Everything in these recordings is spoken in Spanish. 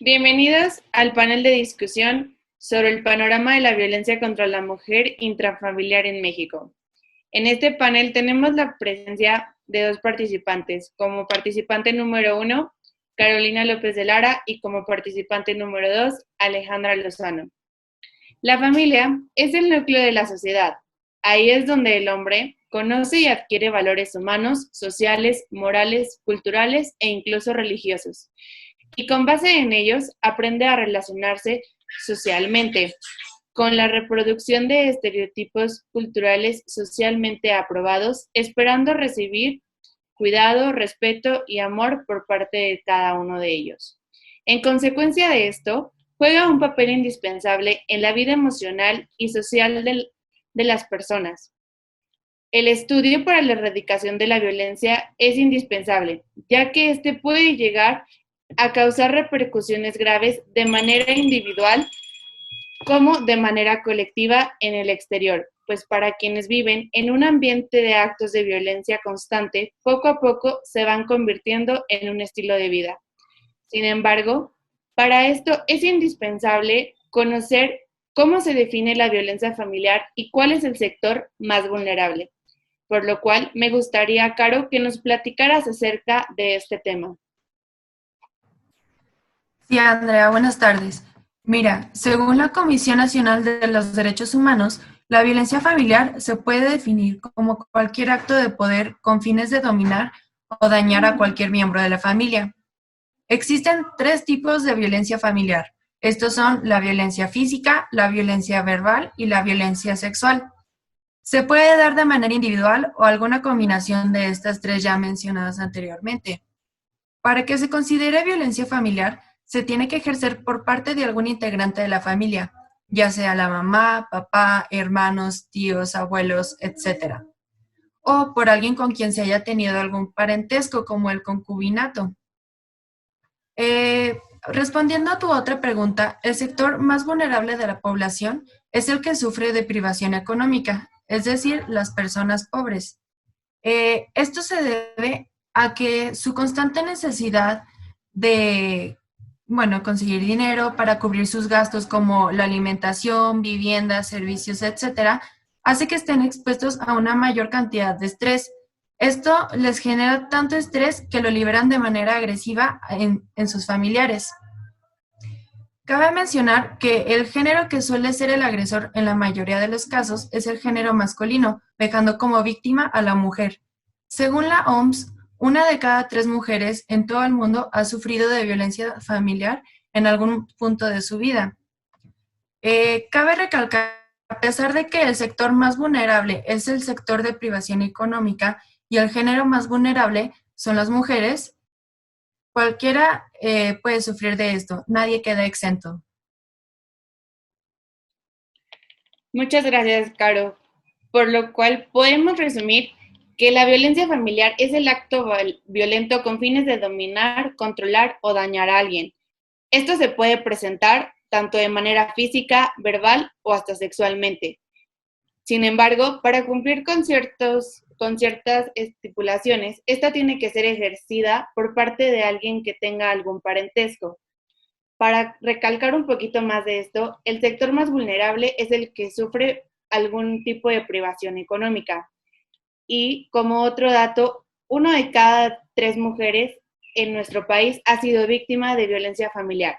Bienvenidos al panel de discusión sobre el panorama de la violencia contra la mujer intrafamiliar en México. En este panel tenemos la presencia de dos participantes. Como participante número 1, Carolina López de Lara, y como participante número 2, Alejandra Lozano. La familia es el núcleo de la sociedad. Ahí es donde el hombre conoce y adquiere valores humanos, sociales, morales, culturales e incluso religiosos, y con base en ellos aprende a relacionarse socialmente, con la reproducción de estereotipos culturales socialmente aprobados, esperando recibir cuidado, respeto y amor por parte de cada uno de ellos. En consecuencia de esto, juega un papel indispensable en la vida emocional y social de las personas. El estudio para la erradicación de la violencia es indispensable, ya que este puede llegar a causar repercusiones graves de manera individual como de manera colectiva en el exterior, pues para quienes viven en un ambiente de actos de violencia constante, poco a poco se van convirtiendo en un estilo de vida. Sin embargo, para esto es indispensable conocer cómo se define la violencia familiar y cuál es el sector más vulnerable. Por lo cual, me gustaría, Caro, que nos platicaras acerca de este tema. Sí, Andrea, buenas tardes. Mira, según la Comisión Nacional de los Derechos Humanos, la violencia familiar se puede definir como cualquier acto de poder con fines de dominar o dañar a cualquier miembro de la familia. Existen tres tipos de violencia familiar. Estos son la violencia física, la violencia verbal y la violencia sexual. Se puede dar de manera individual o alguna combinación de estas tres ya mencionadas anteriormente. Para que se considere violencia familiar, se tiene que ejercer por parte de algún integrante de la familia, ya sea la mamá, papá, hermanos, tíos, abuelos, etcétera, o por alguien con quien se haya tenido algún parentesco, como el concubinato. Respondiendo a tu otra pregunta, el sector más vulnerable de la población es el que sufre de privación económica, es decir, las personas pobres. Esto se debe a que su constante necesidad de, bueno, conseguir dinero para cubrir sus gastos como la alimentación, vivienda, servicios, etcétera, hace que estén expuestos a una mayor cantidad de estrés. Esto les genera tanto estrés que lo liberan de manera agresiva en sus familiares. Cabe mencionar que el género que suele ser el agresor en la mayoría de los casos es el género masculino, dejando como víctima a la mujer. Según la OMS, una de cada tres mujeres en todo el mundo ha sufrido de violencia familiar en algún punto de su vida. Cabe recalcar, a pesar de que el sector más vulnerable es el sector de privación económica y el género más vulnerable son las mujeres, cualquiera puede sufrir de esto, nadie queda exento. Muchas gracias, Caro. Por lo cual podemos resumir que la violencia familiar es el acto violento con fines de dominar, controlar o dañar a alguien. Esto se puede presentar tanto de manera física, verbal o hasta sexualmente. Sin embargo, para cumplir con ciertas estipulaciones, esta tiene que ser ejercida por parte de alguien que tenga algún parentesco. Para recalcar un poquito más de esto, el sector más vulnerable es el que sufre algún tipo de privación económica. Y como otro dato, 1 de cada 3 mujeres en nuestro país ha sido víctima de violencia familiar.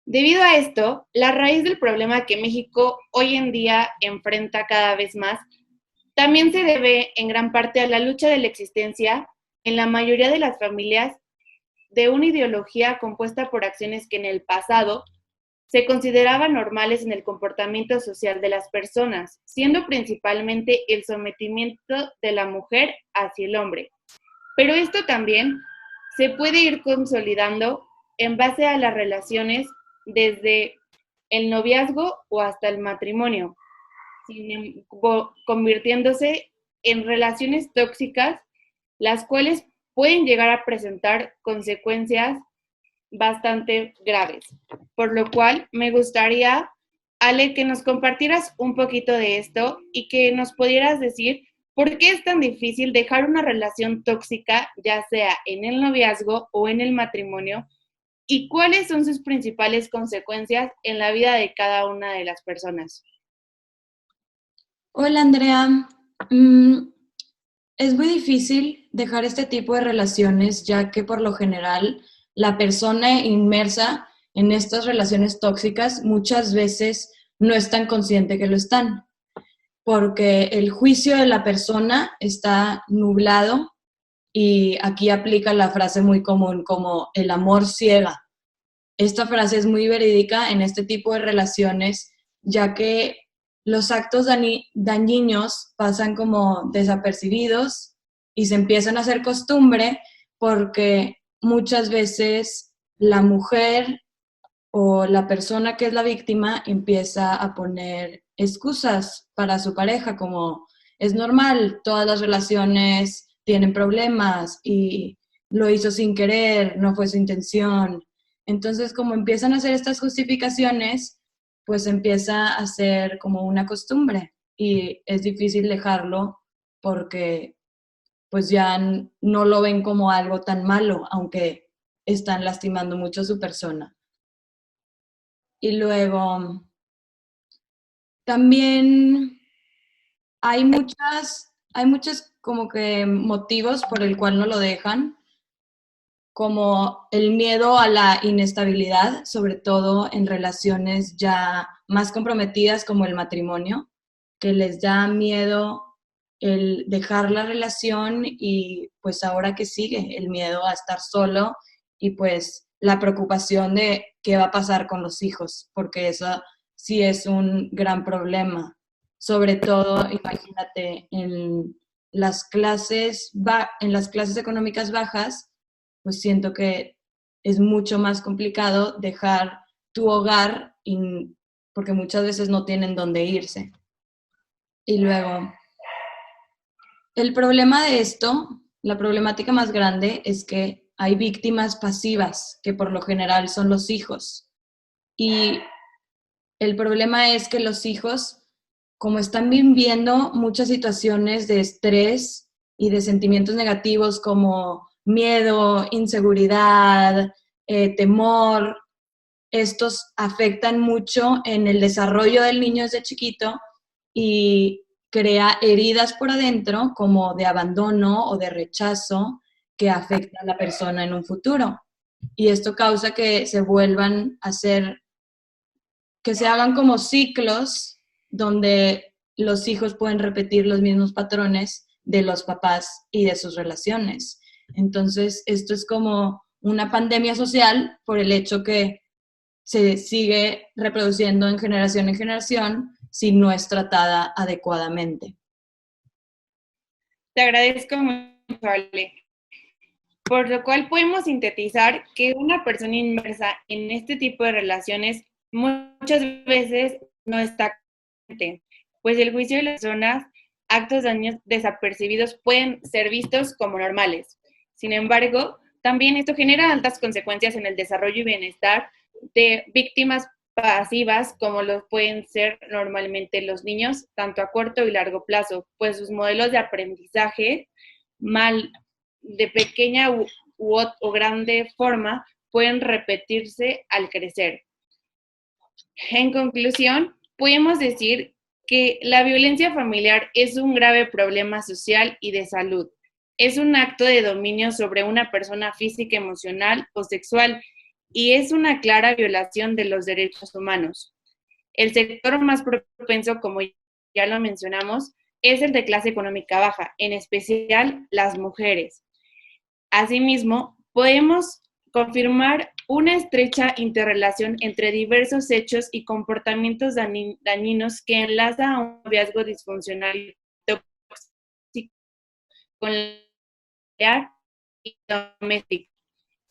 Debido a esto, la raíz del problema que México hoy en día enfrenta cada vez más también se debe en gran parte a la lucha de la existencia en la mayoría de las familias de una ideología compuesta por acciones que en el pasado se consideraban normales en el comportamiento social de las personas, siendo principalmente el sometimiento de la mujer hacia el hombre. Pero esto también se puede ir consolidando en base a las relaciones desde el noviazgo o hasta el matrimonio, convirtiéndose en relaciones tóxicas, las cuales pueden llegar a presentar consecuencias bastante graves. Por lo cual, me gustaría, Ale, que nos compartieras un poquito de esto y que nos pudieras decir por qué es tan difícil dejar una relación tóxica, ya sea en el noviazgo o en el matrimonio, y cuáles son sus principales consecuencias en la vida de cada una de las personas. Hola Andrea. Es muy difícil dejar este tipo de relaciones, ya que por lo general la persona inmersa en estas relaciones tóxicas muchas veces no es tan consciente que lo están, porque el juicio de la persona está nublado y aquí aplica la frase muy común como el amor ciega. Esta frase es muy verídica en este tipo de relaciones, ya que los actos dañinos pasan como desapercibidos y se empiezan a hacer costumbre porque muchas veces la mujer o la persona que es la víctima empieza a poner excusas para su pareja, como es normal, todas las relaciones tienen problemas y lo hizo sin querer, no fue su intención. Entonces, como empiezan a hacer estas justificaciones, pues empieza a ser como una costumbre y es difícil dejarlo porque pues ya no lo ven como algo tan malo, aunque están lastimando mucho a su persona. Y luego también hay muchos como que motivos por el cual no lo dejan, como el miedo a la inestabilidad, sobre todo en relaciones ya más comprometidas como el matrimonio, que les da miedo el dejar la relación y pues ahora que sigue, el miedo a estar solo y pues la preocupación de qué va a pasar con los hijos, porque eso sí es un gran problema. Sobre todo, imagínate, en las clases económicas bajas, pues siento que es mucho más complicado dejar tu hogar porque muchas veces no tienen dónde irse. Y luego, el problema de esto, la problemática más grande es que hay víctimas pasivas, que por lo general son los hijos. Y el problema es que los hijos, como están viviendo muchas situaciones de estrés y de sentimientos negativos como miedo, inseguridad, temor, estos afectan mucho en el desarrollo del niño desde chiquito y crea heridas por adentro como de abandono o de rechazo que afecta a la persona en un futuro. Y esto causa que se vuelvan a hacer, que se hagan como ciclos donde los hijos pueden repetir los mismos patrones de los papás y de sus relaciones. Entonces, esto es como una pandemia social por el hecho que se sigue reproduciendo en generación si no es tratada adecuadamente. Te agradezco mucho, Ale. Por lo cual podemos sintetizar que una persona inmersa en este tipo de relaciones muchas veces no está consciente, pues el juicio de las personas, actos daños desapercibidos pueden ser vistos como normales. Sin embargo, también esto genera altas consecuencias en el desarrollo y bienestar de víctimas pasivas como lo pueden ser normalmente los niños, tanto a corto y largo plazo, pues sus modelos de aprendizaje mal de pequeña o grande forma pueden repetirse al crecer. En conclusión, podemos decir que la violencia familiar es un grave problema social y de salud. Es un acto de dominio sobre una persona física, emocional o sexual y es una clara violación de los derechos humanos. El sector más propenso, como ya lo mencionamos, es el de clase económica baja, en especial las mujeres. Asimismo, podemos confirmar una estrecha interrelación entre diversos hechos y comportamientos dañinos que enlaza a un noviazgo disfuncional y tóxico con la y doméstico.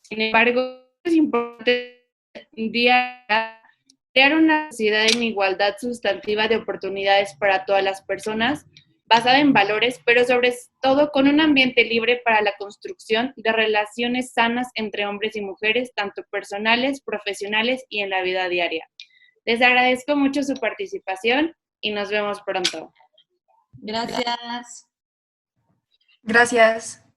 Sin embargo, es importante crear una sociedad en igualdad sustantiva de oportunidades para todas las personas, basada en valores, pero sobre todo con un ambiente libre para la construcción de relaciones sanas entre hombres y mujeres, tanto personales, profesionales y en la vida diaria. Les agradezco mucho su participación y nos vemos pronto. Gracias. Gracias.